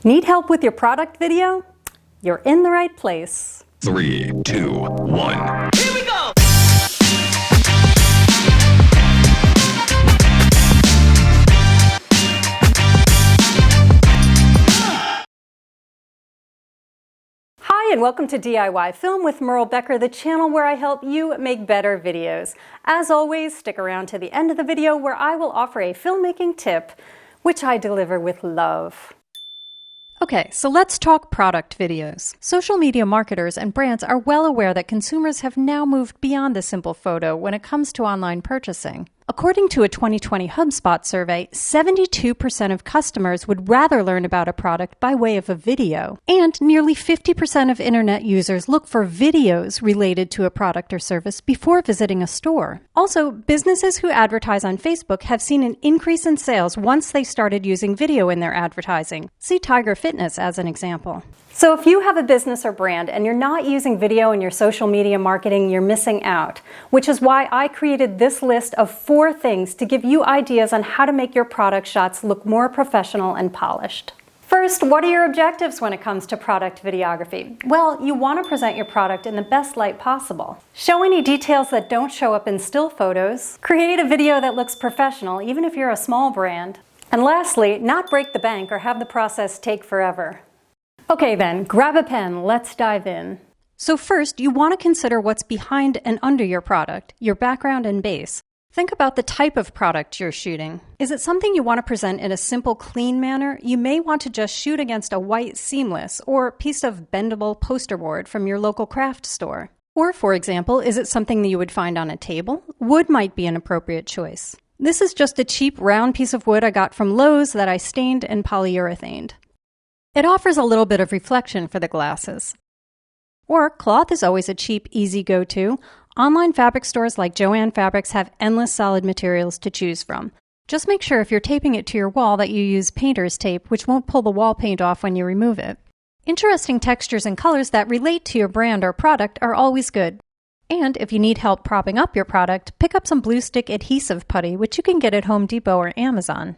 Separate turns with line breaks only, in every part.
Need help with your product video? You're in the right place.
3, 2, 1.
Here we go!
Hi, and welcome to DIY Film with Merle Becker, the channel where I help you make better videos. As always, stick around to the end of the video where I will offer a filmmaking tip, which I deliver with love. Okay, so let's talk product videos. Social media marketers and brands are well aware that consumers have now moved beyond the simple photo when it comes to online purchasing. According to a 2020 HubSpot survey, 72% of customers would rather learn about a product by way of a video. And nearly 50% of internet users look for videos related to a product or service before visiting a store. Also, businesses who advertise on Facebook have seen an increase in sales once they started using video in their advertising. See Tiger Fitness as an example. So if you have a business or brand and you're not using video in your social media marketing, you're missing out, which is why I created this list of 4 things to give you ideas on how to make your product shots look more professional and polished. First, what are your objectives when it comes to product videography? Well, you want to present your product in the best light possible. Show any details that don't show up in still photos. Create a video that looks professional, even if you're a small brand. And lastly, not break the bank or have the process take forever. Okay then, grab a pen, let's dive in. So first, you want to consider what's behind and under your product, your background and base. Think about the type of product you're shooting. Is it something you want to present in a simple, clean manner? You may want to just shoot against a white seamless or piece of bendable poster board from your local craft store. Or, for example, is it something that you would find on a table? Wood might be an appropriate choice. This is just a cheap round piece of wood I got from Lowe's that I stained and polyurethaned. It offers a little bit of reflection for the glasses. Or cloth is always a cheap, easy go-to. Online fabric stores like Jo-Ann Fabrics have endless solid materials to choose from. Just make sure if you're taping it to your wall that you use painter's tape, which won't pull the wall paint off when you remove it. Interesting textures and colors that relate to your brand or product are always good. And if you need help propping up your product, pick up some Blue Stick adhesive putty, which you can get at Home Depot or Amazon.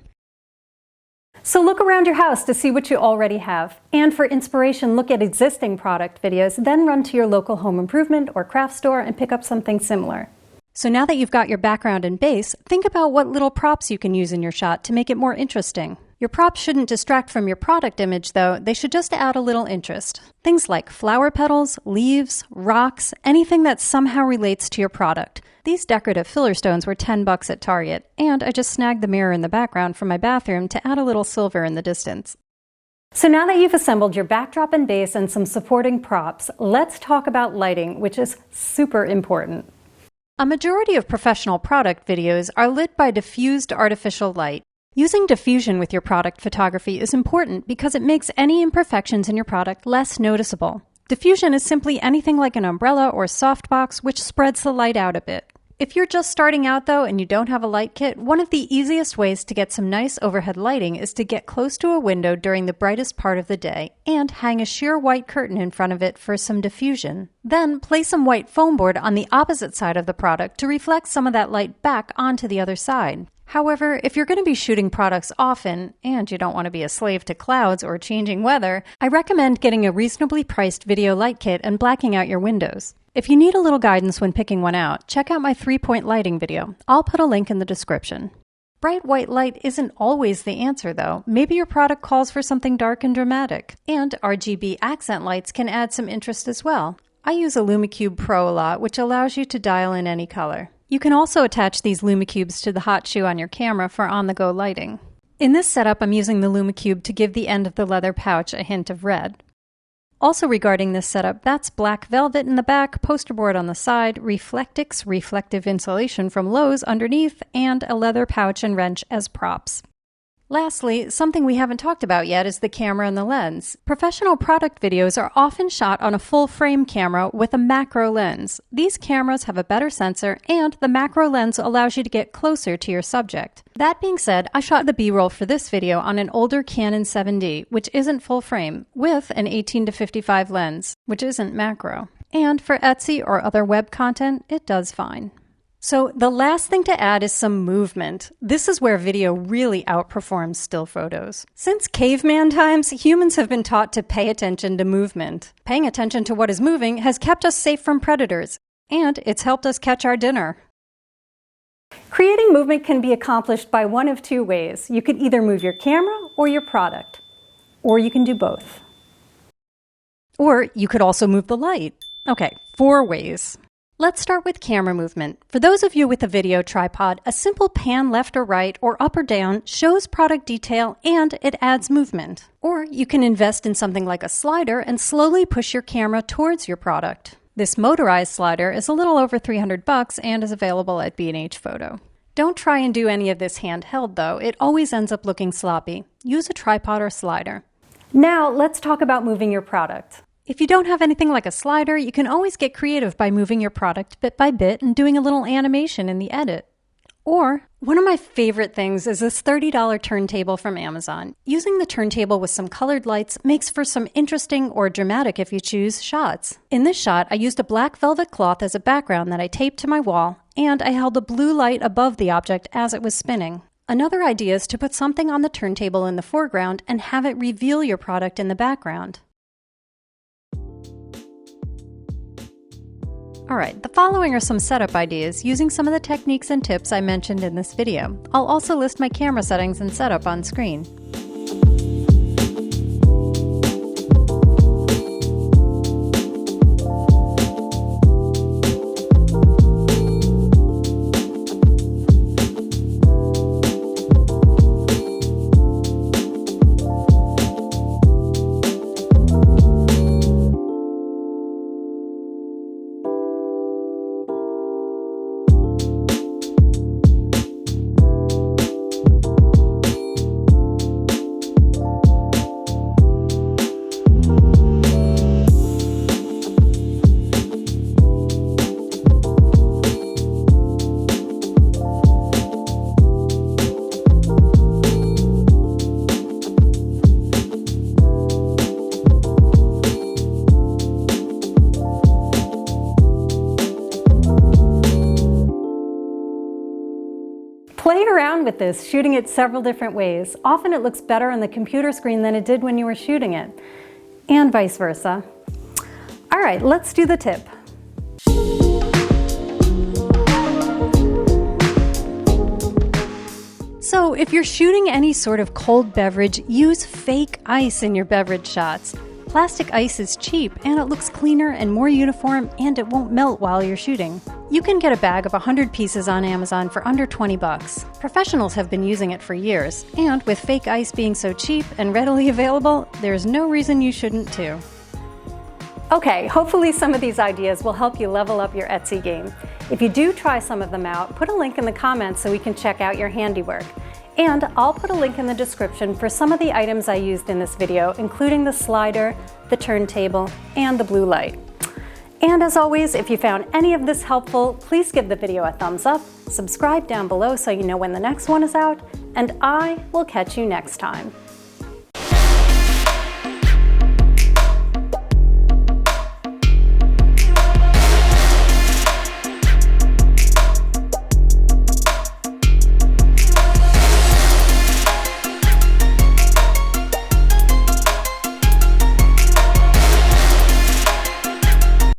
So look around your house to see what you already have. And for inspiration, look at existing product videos, then run to your local home improvement or craft store and pick up something similar. So now that you've got your background and base, think about what little props you can use in your shot to make it more interesting. Your props shouldn't distract from your product image, though. They should just add a little interest. Things like flower petals, leaves, rocks, anything that somehow relates to your product. These decorative filler stones were $10 at Target, and I just snagged the mirror in the background from my bathroom to add a little silver in the distance. So now that you've assembled your backdrop and base and some supporting props, let's talk about lighting, which is super important. A majority of professional product videos are lit by diffused artificial light. Using diffusion with your product photography is important because it makes any imperfections in your product less noticeable. Diffusion is simply anything like an umbrella or softbox which spreads the light out a bit. If you're just starting out though and you don't have a light kit, one of the easiest ways to get some nice overhead lighting is to get close to a window during the brightest part of the day and hang a sheer white curtain in front of it for some diffusion. Then place some white foam board on the opposite side of the product to reflect some of that light back onto the other side. However, if you're going to be shooting products often, and you don't want to be a slave to clouds or changing weather, I recommend getting a reasonably priced video light kit and blacking out your windows. If you need a little guidance when picking one out, check out my 3-point lighting video. I'll put a link in the description. Bright white light isn't always the answer, though. Maybe your product calls for something dark and dramatic. And RGB accent lights can add some interest as well. I use a LumiCube Pro a lot, which allows you to dial in any color. You can also attach these LumiCubes to the hot shoe on your camera for on-the-go lighting. In this setup, I'm using the LumiCube to give the end of the leather pouch a hint of red. Also regarding this setup, that's black velvet in the back, poster board on the side, Reflectix reflective insulation from Lowe's underneath, and a leather pouch and wrench as props. Lastly, something we haven't talked about yet is the camera and the lens. Professional product videos are often shot on a full-frame camera with a macro lens. These cameras have a better sensor, and the macro lens allows you to get closer to your subject. That being said, I shot the B-roll for this video on an older Canon 7D, which isn't full-frame, with an 18-55 lens, which isn't macro. And for Etsy or other web content, it does fine. So the last thing to add is some movement. This is where video really outperforms still photos. Since caveman times, humans have been taught to pay attention to movement. Paying attention to what is moving has kept us safe from predators, and it's helped us catch our dinner. Creating movement can be accomplished by one of two ways. You could either move your camera or your product, or you can do both. Or you could also move the light. Okay, 4 ways. Let's start with camera movement. For those of you with a video tripod, a simple pan left or right or up or down shows product detail and it adds movement. Or you can invest in something like a slider and slowly push your camera towards your product. This motorized slider is a little over $300 and is available at B&H Photo. Don't try and do any of this handheld though. It always ends up looking sloppy. Use a tripod or slider. Now let's talk about moving your product. If you don't have anything like a slider, you can always get creative by moving your product bit by bit and doing a little animation in the edit. Or, one of my favorite things is this $30 turntable from Amazon. Using the turntable with some colored lights makes for some interesting, or dramatic if you choose, shots. In this shot, I used a black velvet cloth as a background that I taped to my wall, and I held a blue light above the object as it was spinning. Another idea is to put something on the turntable in the foreground and have it reveal your product in the background. Alright, the following are some setup ideas using some of the techniques and tips I mentioned in this video. I'll also list my camera settings and setup on screen. Play around with this, shooting it several different ways. Often it looks better on the computer screen than it did when you were shooting it, and vice versa. All right, let's do the tip. So if you're shooting any sort of cold beverage, use fake ice in your beverage shots. Plastic ice is cheap and it looks cleaner and more uniform, and it won't melt while you're shooting. You can get a bag of 100 pieces on Amazon for under $20. Professionals have been using it for years, and with fake ice being so cheap and readily available, there's no reason you shouldn't too. Okay, hopefully some of these ideas will help you level up your Etsy game. If you do try some of them out, put a link in the comments so we can check out your handiwork. And I'll put a link in the description for some of the items I used in this video, including the slider, the turntable, and the blue light. And as always, if you found any of this helpful, please give the video a thumbs up, subscribe down below so you know when the next one is out, and I will catch you next time.